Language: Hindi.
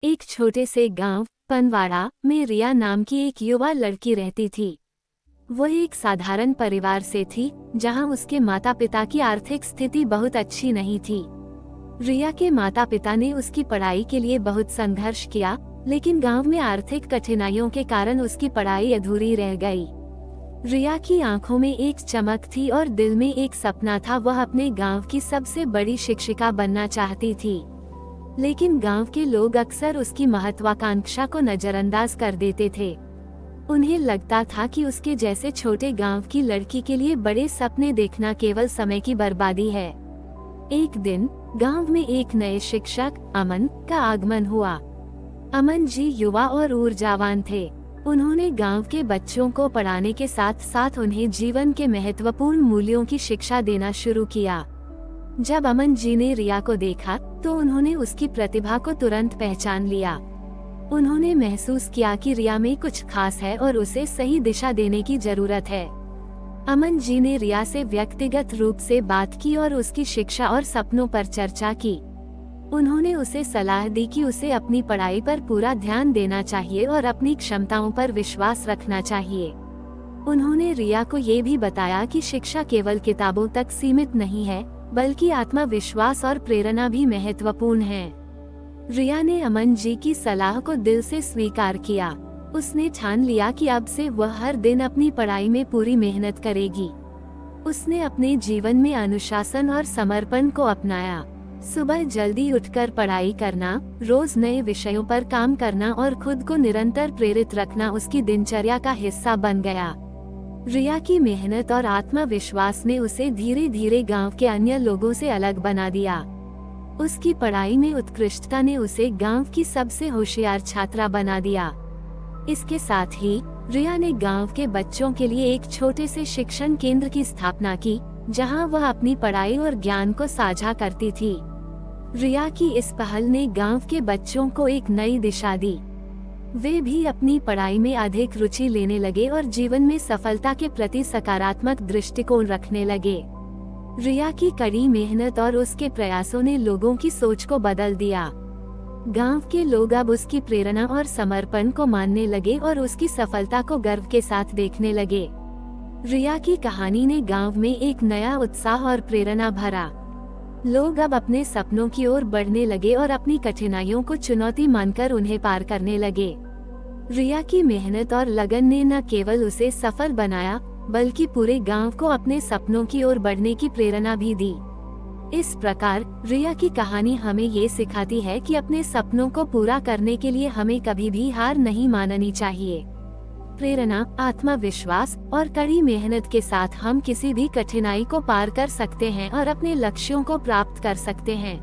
एक छोटे से गांव पनवाड़ा में रिया नाम की एक युवा लड़की रहती थी। वो एक साधारण परिवार से थी, जहां उसके माता पिता की आर्थिक स्थिति बहुत अच्छी नहीं थी। रिया के माता पिता ने उसकी पढ़ाई के लिए बहुत संघर्ष किया, लेकिन गांव में आर्थिक कठिनाइयों के कारण उसकी पढ़ाई अधूरी रह गई। रिया की आंखों में एक चमक थी और दिल में एक सपना था। वह अपने गांव की सबसे बड़ी शिक्षिका बनना चाहती थी, लेकिन गांव के लोग अक्सर उसकी महत्वाकांक्षा को नजरअंदाज कर देते थे। उन्हें लगता था कि उसके जैसे छोटे गांव की लड़की के लिए बड़े सपने देखना केवल समय की बर्बादी है। एक दिन गांव में एक नए शिक्षक अमन का आगमन हुआ। अमन जी युवा और ऊर्जावान थे। उन्होंने गांव के बच्चों को पढ़ाने के साथ साथ उन्हें जीवन के महत्वपूर्ण मूल्यों की शिक्षा देना शुरू किया। जब अमन जी ने रिया को देखा तो उन्होंने उसकी प्रतिभा को तुरंत पहचान लिया। उन्होंने महसूस किया कि रिया में कुछ खास है और उसे सही दिशा देने की जरूरत है। अमन जी ने रिया से व्यक्तिगत रूप से बात की और उसकी शिक्षा और सपनों पर चर्चा की। उन्होंने उसे सलाह दी कि उसे अपनी पढ़ाई पर पूरा ध्यान देना चाहिए और अपनी क्षमताओं पर विश्वास रखना चाहिए। उन्होंने रिया को ये भी बताया कि शिक्षा केवल किताबों तक सीमित नहीं है, बल्कि आत्मविश्वास और प्रेरणा भी महत्वपूर्ण है। रिया ने अमन जी की सलाह को दिल से स्वीकार किया। उसने ठान लिया कि अब से वह हर दिन अपनी पढ़ाई में पूरी मेहनत करेगी। उसने अपने जीवन में अनुशासन और समर्पण को अपनाया। सुबह जल्दी उठकर पढ़ाई करना, रोज नए विषयों पर काम करना और खुद को निरंतर प्रेरित रखना उसकी दिनचर्या का हिस्सा बन गया। रिया की मेहनत और आत्मविश्वास ने उसे धीरे धीरे गांव के अन्य लोगों से अलग बना दिया। उसकी पढ़ाई में उत्कृष्टता ने उसे गांव की सबसे होशियार छात्रा बना दिया। इसके साथ ही रिया ने गांव के बच्चों के लिए एक छोटे से शिक्षण केंद्र की स्थापना की, जहां वह अपनी पढ़ाई और ज्ञान को साझा करती थी। रिया की इस पहल ने गांव के बच्चों को एक नई दिशा दी। वे भी अपनी पढ़ाई में अधिक रुचि लेने लगे और जीवन में सफलता के प्रति सकारात्मक दृष्टिकोण रखने लगे। रिया की कड़ी मेहनत और उसके प्रयासों ने लोगों की सोच को बदल दिया। गांव के लोग अब उसकी प्रेरणा और समर्पण को मानने लगे और उसकी सफलता को गर्व के साथ देखने लगे। रिया की कहानी ने गांव में एक नया उत्साह और प्रेरणा भरा। लोग अब अपने सपनों की ओर बढ़ने लगे और अपनी कठिनाइयों को चुनौती मानकर उन्हें पार करने लगे। रिया की मेहनत और लगन ने न केवल उसे सफल बनाया, बल्कि पूरे गांव को अपने सपनों की ओर बढ़ने की प्रेरणा भी दी। इस प्रकार रिया की कहानी हमें ये सिखाती है कि अपने सपनों को पूरा करने के लिए हमें कभी भी हार नहीं माननी चाहिए। प्रेरणा, आत्मविश्वास और कड़ी मेहनत के साथ हम किसी भी कठिनाई को पार कर सकते हैं और अपने लक्ष्यों को प्राप्त कर सकते हैं।